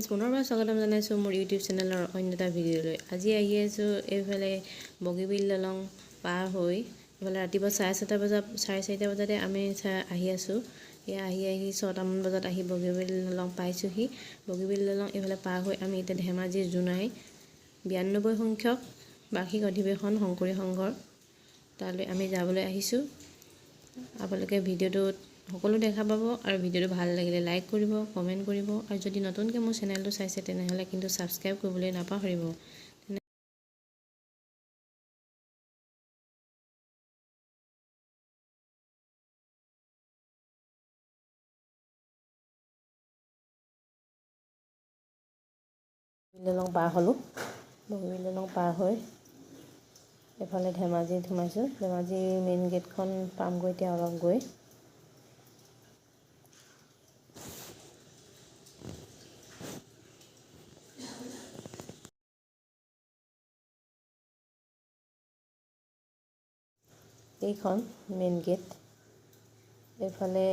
Friends, পুনৰবাৰ স্বাগতম জনাইছোঁ মোৰ ইউটিউব চেনেলৰ অন্য এটা ভিডিঅ'লৈ। আজি আহি আছোঁ এইফালে বগীবিল দলং পাৰ হৈ এইফালে ৰাতিপুৱা 4:30 বজাতে আমি আহি আছোঁ। এয়া আহি 6টামান বজাত আহি বগীবিল দলং পাইছোঁহি। বগীবিল দলং এইফালে পাৰ হৈ আমি এতিয়া ধেমাজিৰ জোনাই 92 সংখ্যক বাৰ্ষিক অধিৱেশন শংকৰী সংঘৰ তালৈ আমি যাবলৈ আহিছোঁ। আপোনালোকে ভিডিঅ'টোত সকলো দেখা পাব আৰু ভিডিঅ'টো ভাল লাগিলে লাইক কৰিব, কমেণ্ট কৰিব আৰু যদি নতুনকৈ মোৰ চেনেলটো চাইছে তেনেহ'লে কিন্তু ছাবস্ক্ৰাইব কৰিবলৈ নাপাহৰিব। দলং পাৰ হ'লোঁ। বগীবিল দলং পাৰ হৈ এফালে ধেমাজিত সোমাইছোঁ। ধেমাজিৰ মেইন গেটখন পামগৈ এতিয়া অলপ গৈ। এইখন মেইন গেট। এইফালে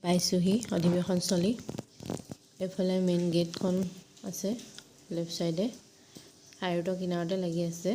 পাইছোঁহি অধিৱেশনস্থলী। এইফালে মেইন গেটখন আছে লেফ্ট চাইডে, হাইৰোডৰ কিনাৰতে লাগি আছে।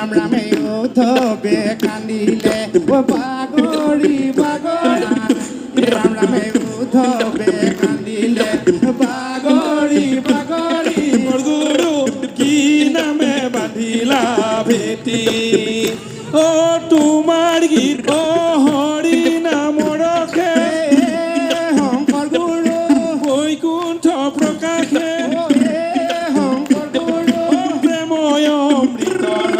ৰাম ৰামে উদ্ধৱে কান্দিলে বাগৰি বাগৰি ৰাম ৰামে উদ্ধৱে কান্দিলে বাগৰি বাগৰি মোৰ গুৰু কি নামে বান্ধিলা ভেটি অ তোমাৰ গীত অ হৰি নামৰ ৰখে শংকৰ গুৰু বৈকুণ্ঠ প্ৰকাশে শংকৰ গুৰু প্ৰেময় অমৃতৰ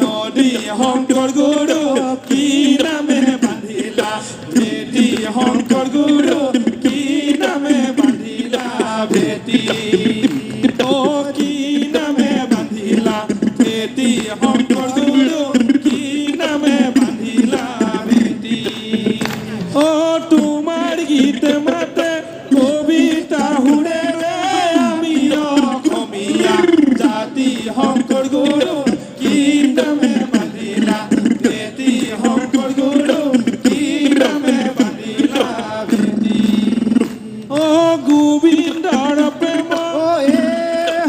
নদী শংকৰ গুৰু কি নামে বান্ধিলা ভেটি শংকৰ গুৰু কি নামে বান্ধিলা ভেটি অ কি নামে বান্ধিলা ভেটি শংকৰ গুৰু কি নামে বান্ধিলা ভেটি অ তোমাৰ গীত মাতে কবিতা সুৰেৰে আমি অসমীয়া জাতি শংকৰ গুৰু কি নামে বান্ধিলা ভেটি শংকৰ গুৰু কি নামে বান্ধিলা ভেটি অ গোবিন্দৰ প্ৰেম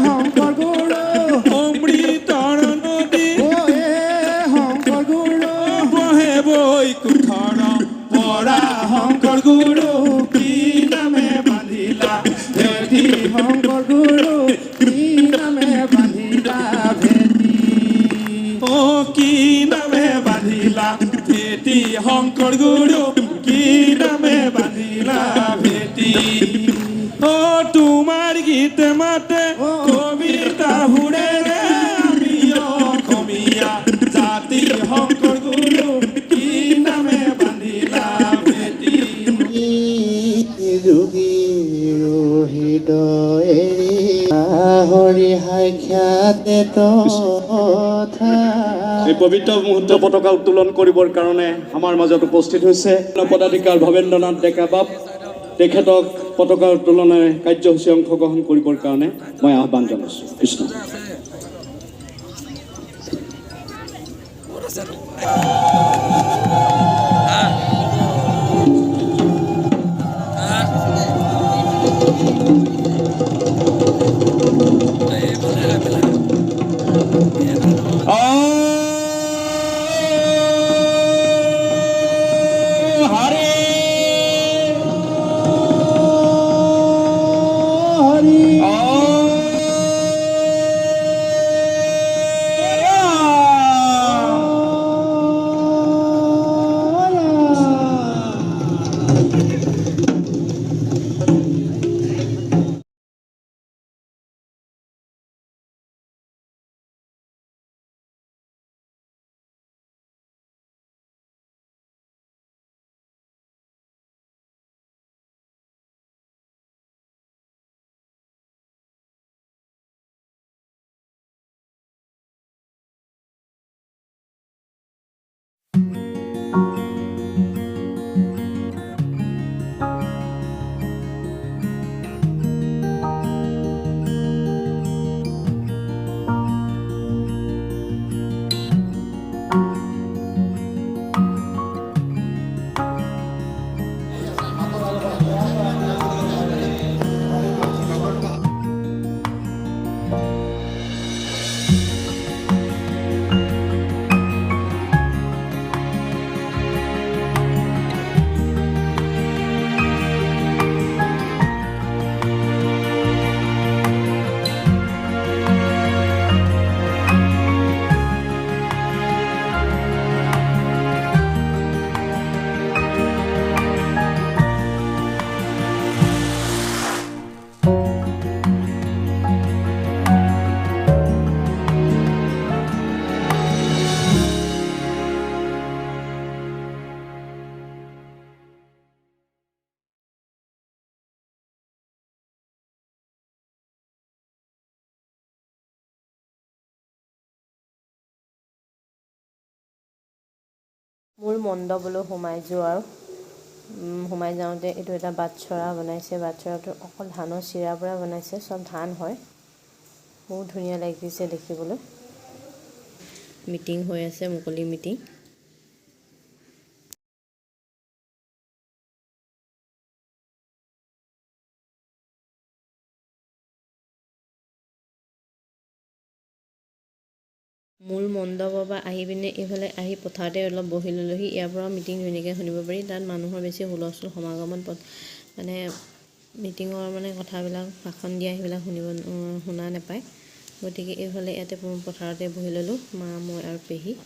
শংকৰ গুৰু অমৃতৰ নদী শংকৰ গুৰু বহে বৈকুণ্ঠৰ পৰা শংকৰ গুৰু কি নামে বান্ধিলা ভেটি শংকৰ গুৰু কি নামে বান্ধিলা ভেটি অ কি নামে বান্ধিলা ভেটি শংকৰ গুৰু কি নামে বান্ধিলা ভেটি অ তোমাৰ গীত মাতে কবিতা সুৰেৰে আমি অসমীয়া জাতি শংকৰ গুৰু কি নামে বান্ধিলা ভেটি হৰি সাক্ষাতে এই পবিত্ৰ মুহূৰ্ত পতাকা উত্তোলন কৰিবৰ কাৰণে আমাৰ মাজত উপস্থিত হৈছে পদাধিকাৰ ভৱেন্দ্ৰনাথ ডেকা বাপ তেখেতক পতাকা উত্তোলনৰ কাৰ্যসূচী অংশগ্ৰহণ কৰিবৰ কাৰণে মই আহ্বান জনাইছোঁ কৃষ্ণ মূল মণ্ডপলৈ সোমাই যাওঁতে এইটো এটা বাটচৰা বনাইছে। বাটচৰাটো অকল ধানৰ চিৰাৰ পৰা বনাইছে, চব ধান হয়। বহুত ধুনীয়া লাগিছে দেখিবলৈ। মিটিং হৈ আছে, মুকলি মিটিং। মূল মণ্ডপৰ পৰা আহি পিনে এইফালে আহি পথাৰতে অলপ বহি ল'লোহি। ইয়াৰ পৰা মিটিং ধুনীয়াকৈ শুনিব পাৰি। তাত মানুহৰ বেছি হুলস্থুল সমাগমত মানে মিটিঙৰ মানে কথাবিলাক ভাষণ দিয়া সেইবিলাক শুনা নাপায়। গতিকে এইফালে ইয়াতে পথাৰতে বহি ল'লোঁ, মা মই আৰু পেহী।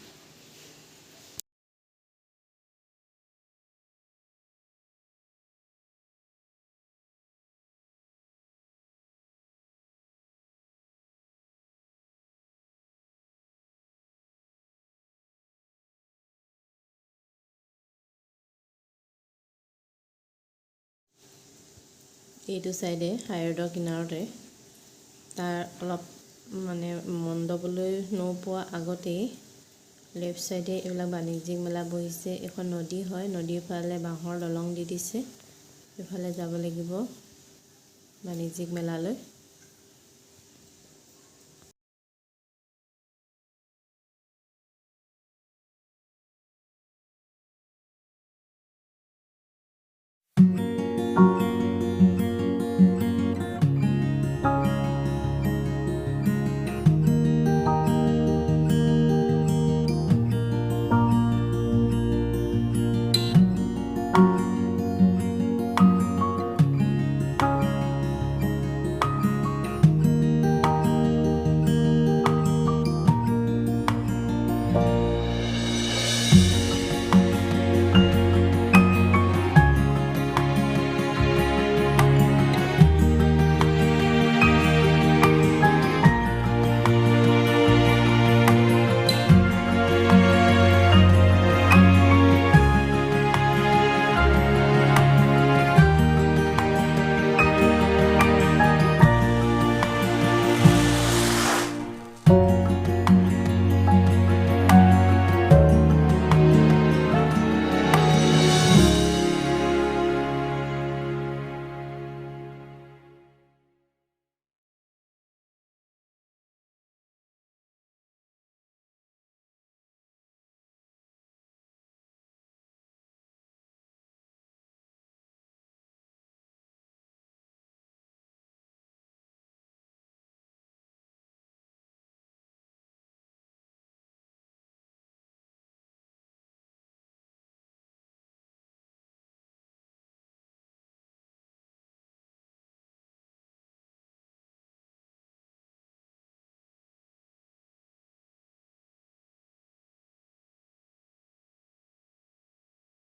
এইটো চাইডে হাইৰোডৰ কিনাৰতে তাৰ অলপ মানে মণ্ডপলৈ নোপোৱা আগতেই লেফ্ট চাইডে এইবিলাক বাণিজ্যিক মেলা বহিছে। এখন নদী হয়, নদীৰ ফালে বাঁহৰ দলং দি দিছে। এইফালে যাব লাগিব বাণিজ্যিক মেলালৈ।